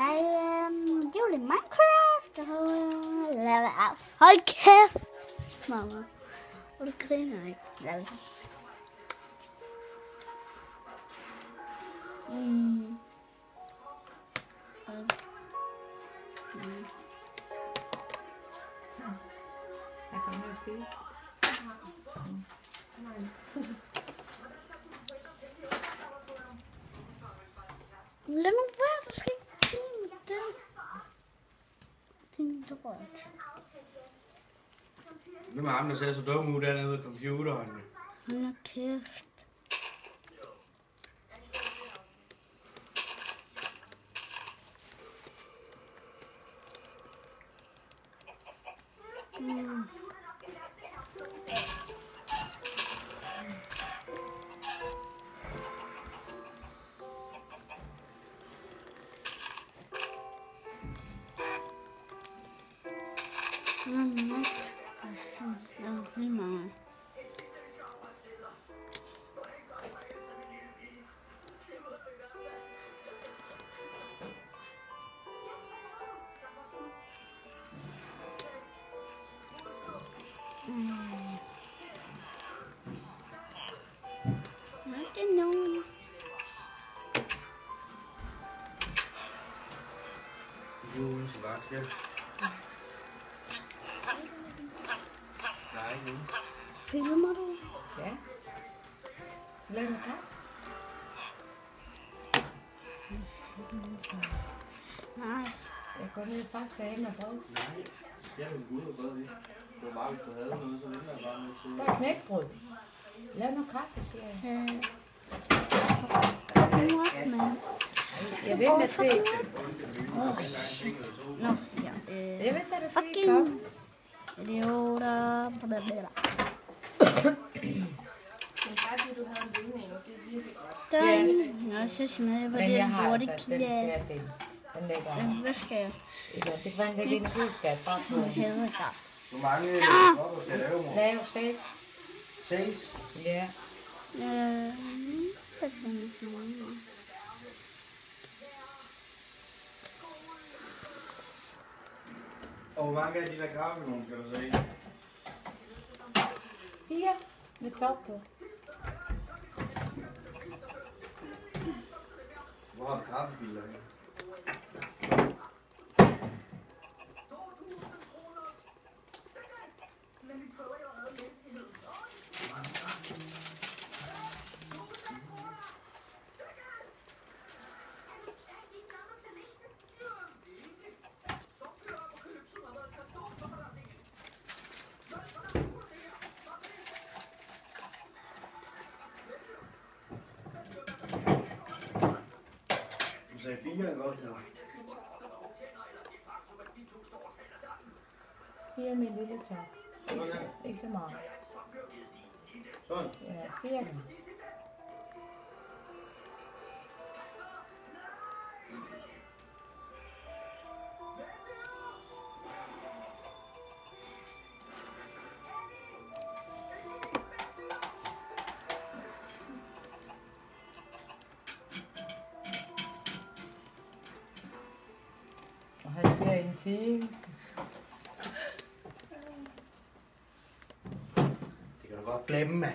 Jeg gjorde Minecraft. Hold kæft, mamma. Og du griner ikke. Jeg kommer med at spise. Lad nu være, du skal ikke grine det. Din lort. Hvem er ham, der ser så dum ud dernede ved computeren? Hold nu kæft. Lige meget. Det er nogen. Julen til vagtskab. Nej, ikke nu. Filmer du? Ja. Lad mig kaffe. Nice. Jeg går ned i Fakta og henter brød. Nej, jeg vil gå ud og brød lige. Det var bare, hvis du havde noget, så venter jeg bare med til. Der er knækbrød. Lav noget kaffe, siger jeg. Jeg venter til. Nå, ja. Jeg venter til. Fucking Kom. idioter. Den. Jeg synes, jeg var Men jeg har hurtigt altså, den skal jeg finde. Den lægger jeg. Hvad skal jeg? Eller det kan lægge i en køleskab. Bare på. Helvede start. Hvor mange kopper skal jeg lave, mor? Lav 6. 6? Ja. Og hvor mange af de der kaffenogen skal der så i? 4 med top på. Hvor har du kaffefilter her? Du sagde 4 godt, ja. 4 med en lille top. Sådan. Ikke så meget. Sådan. Ja, 4. Og han siger en time. Det kan du godt glemme, mand.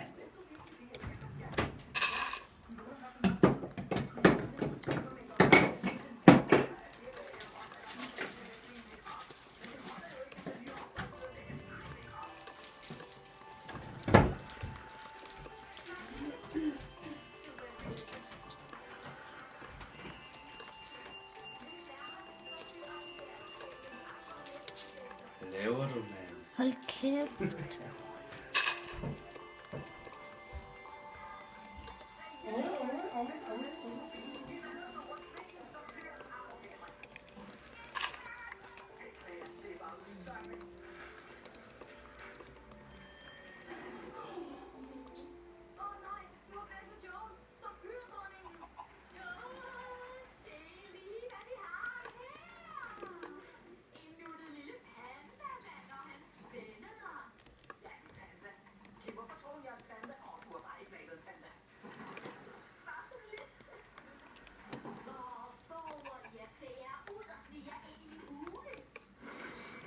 Hvad laver du, mand? Hold kæft.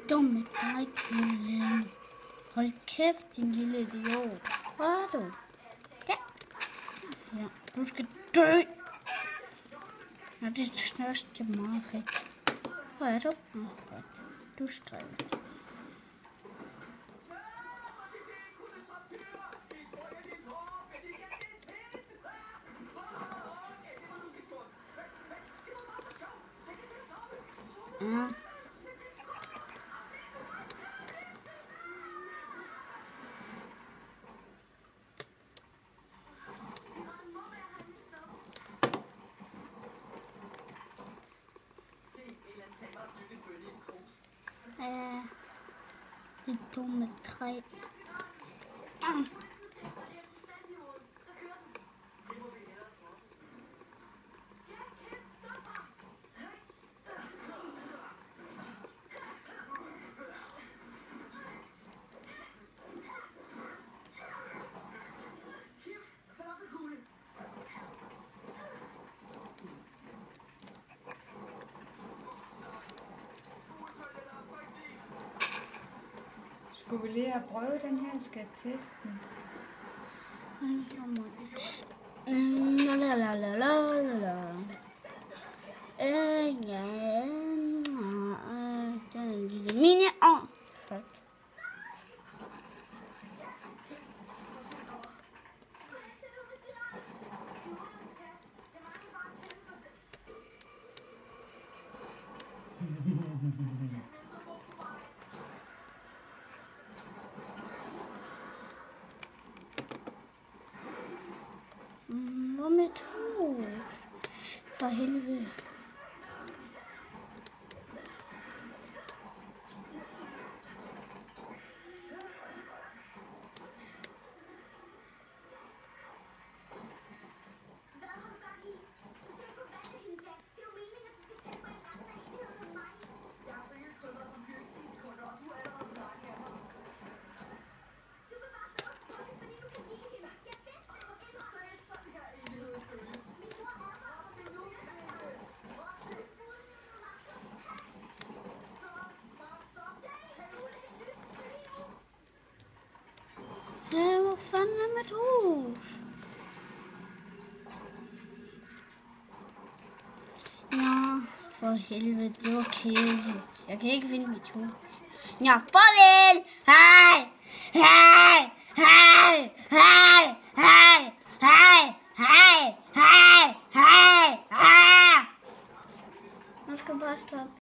dumme dig, Kylling. Hold kæft, din lille idiot. Hvor er du? Ja. Ja, du skal dø. Ja, det er største mareridt. Hvor er du? Nå, godt. Du skrev. Ja. Det dumme træ. Skulle vi lige have prøvet den her? Skal jeg teste den? Den lille mini-ovn. Hvor med to? For helvede. Hvor fanden er mit hus? Ja, for helvede, det var kedeligt. Jeg kan ikke finde mit hus. Ja, farvel! Hej! Hej! Hej! Hej! Hej! Hej! Hej! Hej! Hej! Nu skal jeg bare stoppe.